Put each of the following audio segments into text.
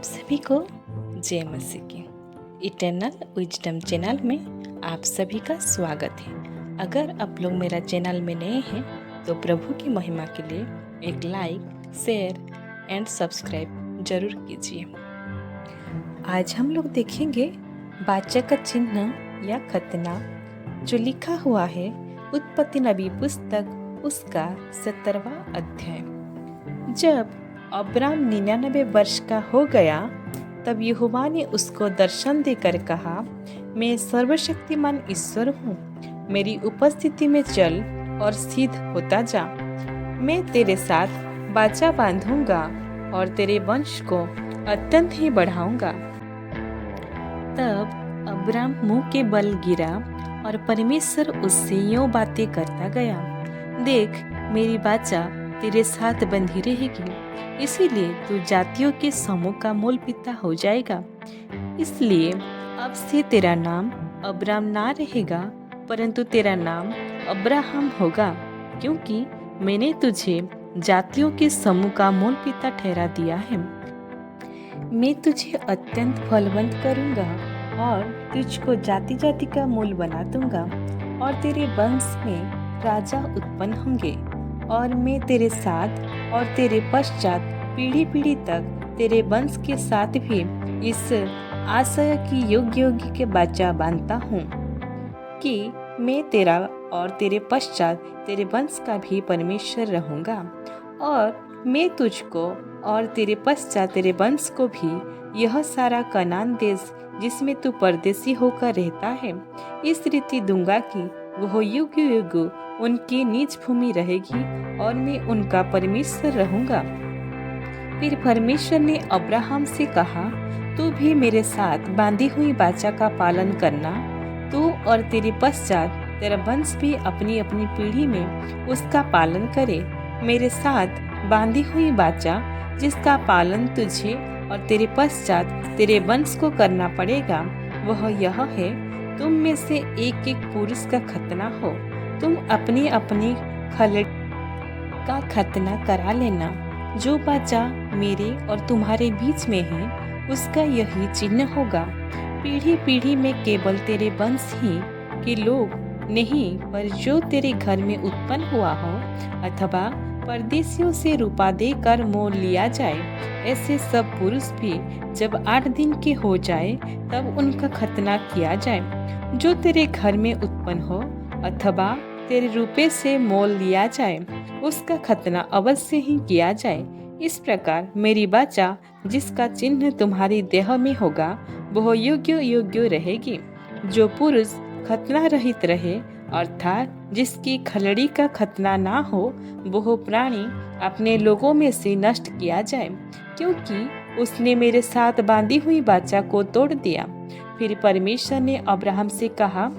सभी को जय मसीह की इटर्नल विजडम चैनल में आप सभी का स्वागत है। अगर आप लोग मेरा चैनल में नए हैं तो प्रभु की महिमा के लिए एक लाइक, शेयर एंड सब्सक्राइब जरूर कीजिए। आज हम लोग देखेंगे वाचक का चिन्ह या खतना, जो लिखा हुआ है उत्पत्ति नबी पुस्तक उसका 17वां अध्याय। जब अब्राम 99 वर्ष का हो गया तब यहोवा ने उसको दर्शन देकर कहा, मैं सर्वशक्तिमान ईश्वर हूँ, मेरी उपस्थिति में चल और सिद्ध होता जा। मैं तेरे साथ वाचा बांधूंगा और तेरे वंश को अत्यंत ही बढ़ाऊंगा। तब अब्राम मुंह के बल गिरा और परमेश्वर उससे यूं बातें करता गया, देख मेरी वाचा तेरे साथ बंधी रहेगी, इसीलिए तू जातियों के समूह का मूल पिता हो जाएगा। इसलिए अब से तेरा नाम अब्राम ना रहेगा, परंतु तेरा नाम अब्राहम होगा, क्योंकि मैंने तुझे जातियों के समूह का मूल पिता ठहरा दिया है। मैं तुझे अत्यंत फलवंत करूंगा और तुझको जाति जाति का मूल बना दूंगा, और तेरे वंश में राजा उत्पन्न होंगे, और मैं तेरे साथ और तेरे पश्चात पीढ़ी पीढ़ी तक तेरे वंश के साथ भी इस आशय की योग्य योग्य के वाचा बांधता हूँ कि मैं तेरा और तेरे पश्चात तेरे वंश का भी परमेश्वर रहूँगा, और मैं तुझको और तेरे पश्चात तेरे वंश को भी यह सारा कनान देश जिसमें तू परदेसी होकर रहता है इस रीति दूंगा कि वह युग युग उनकी निज भूमि रहेगी, और मैं उनका परमेश्वर रहूंगा। फिर परमेश्वर ने अब्राहम से कहा, तू भी मेरे साथ बांधी हुई वाचा का पालन करना, तू और तेरे पश्चात तेरा वंश भी अपनी अपनी पीढ़ी में उसका पालन करे। मेरे साथ बांधी हुई वाचा जिसका पालन तुझे और तेरे पश्चात तेरे वंश को करना पड़ेगा, वह यह है, तुम में से एक एक पुरुष का खतना हो। तुम अपनी अपनी खलड़ी का खतना करा लेना। जो वाचा मेरे और तुम्हारे बीच में है उसका यही चिन्ह होगा। पीढ़ी पीढ़ी में केवल तेरे वंश ही के लोग नहीं, पर जो तेरे घर में उत्पन्न हुआ हो अथवा परदेशियों से रुपा देकर मोल लिया जाए, ऐसे सब पुरुष भी जब 8 दिन के हो जाए तब उनका खतना किया जाए। जो तेरे घर में उत्पन्न हो अथवा तेरे रुपए से मोल लिया जाए, उसका खतना अवश्य ही किया जाए। इस प्रकार मेरी वाचा जिसका चिन्ह तुम्हारी देह में होगा वह योग्य योग्य रहेगी। जो पुरुष खतना रहित रहे अर्थात जिसकी खलड़ी का खतना ना हो, वह प्राणी अपने लोगों में से नष्ट किया जाए, क्योंकि उसने मेरे साथ बांधी हुई वाचा को तोड़ दिया। फिर परमेश्वर ने अब्राहम से कहा,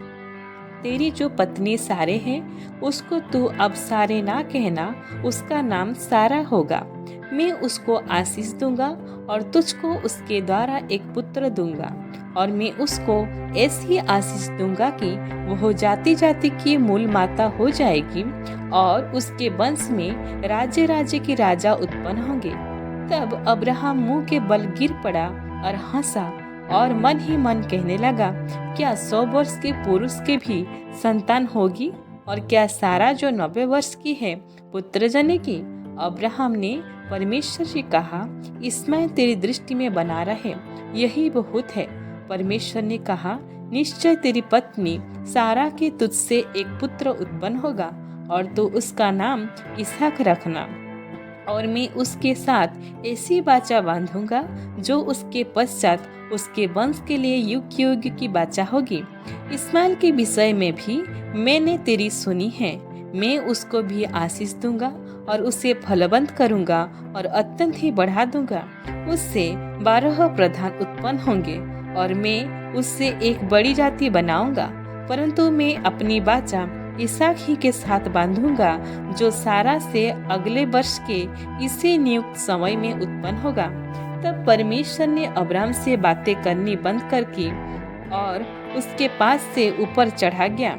तेरी जो पत्नी सारे हैं उसको तू अब सारे ना कहना, उसका नाम सारा होगा। मैं उसको आशीष दूंगा और तुझको उसके द्वारा एक पुत्र दूंगा, और मैं उसको ऐसी आशीष दूंगा कि वह जाति जाति की मूल माता हो जाएगी, और उसके वंश में राज्य राज्य के राजा उत्पन्न होंगे। तब अब्राहम मुंह के बल गिर पड़ा और हंसा और मन ही मन कहने लगा, क्या 100 वर्ष के पुरुष के भी संतान होगी, और क्या सारा जो 90 वर्ष की है पुत्र जनेगी। अब्राहम ने परमेश्वर से कहा, इस्माइल तेरी दृष्टि में बना रहे, यही बहुत है। परमेश्वर ने कहा, निश्चय तेरी पत्नी सारा के तुझसे एक पुत्र उत्पन्न होगा, और तू उसका नाम इसहाक रखना, और मैं उसके साथ ऐसी वाचा बांधूंगा जो उसके पश्चात उसके वंश के लिए युग युग की वाचा होगी। इस्माइल के विषय में भी मैंने तेरी सुनी है, मैं उसको भी आशीष दूंगा और उसे फलवंत करूंगा और अत्यंत ही बढ़ा दूंगा। उससे 12 प्रधान उत्पन्न होंगे, और मैं उससे एक बड़ी जाति बनाऊंगा, परंतु मैं अपनी वाचा इसहाक ही के साथ बांधूंगा, जो सारा से अगले वर्ष के इसी नियुक्त समय में उत्पन्न होगा। तब परमेश्वर ने अब्राम से बातें करनी बंद कर की और उसके पास से ऊपर चढ़ा गया।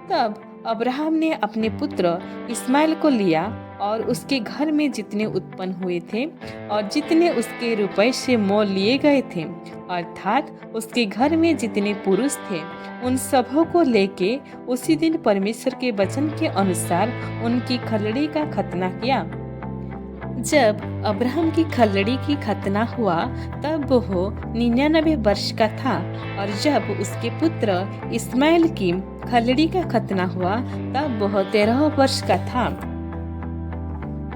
तब अब्राहम ने अपने पुत्र इस्माइल को लिया और उसके घर में जितने उत्पन्न हुए थे और जितने उसके रुपए से मोल लिए गए थे, अर्थात उसके घर में जितने पुरुष थे, उन सबों को लेके उसी दिन परमेश्वर के वचन के अनुसार उनकी खलड़ी का खतना किया। जब अब्राहम की खलड़ी की खतना हुआ तब वो 99 वर्ष का था, और जब उसके पुत्र इस्माइल की खलड़ी का खतना हुआ तब वह 13 वर्ष का था।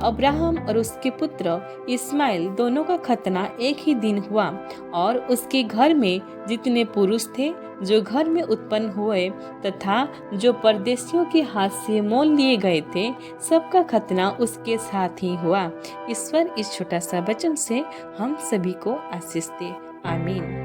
अब्राहम और उसके पुत्र इस्माइल दोनों का खतना एक ही दिन हुआ, और उसके घर में जितने पुरुष थे जो घर में उत्पन्न हुए तथा जो परदेशियों के हाथ से मोल लिए गए थे, सबका खतना उसके साथ ही हुआ। ईश्वर इस छोटा सा वचन से हम सभी को आशीष दे। आमीन।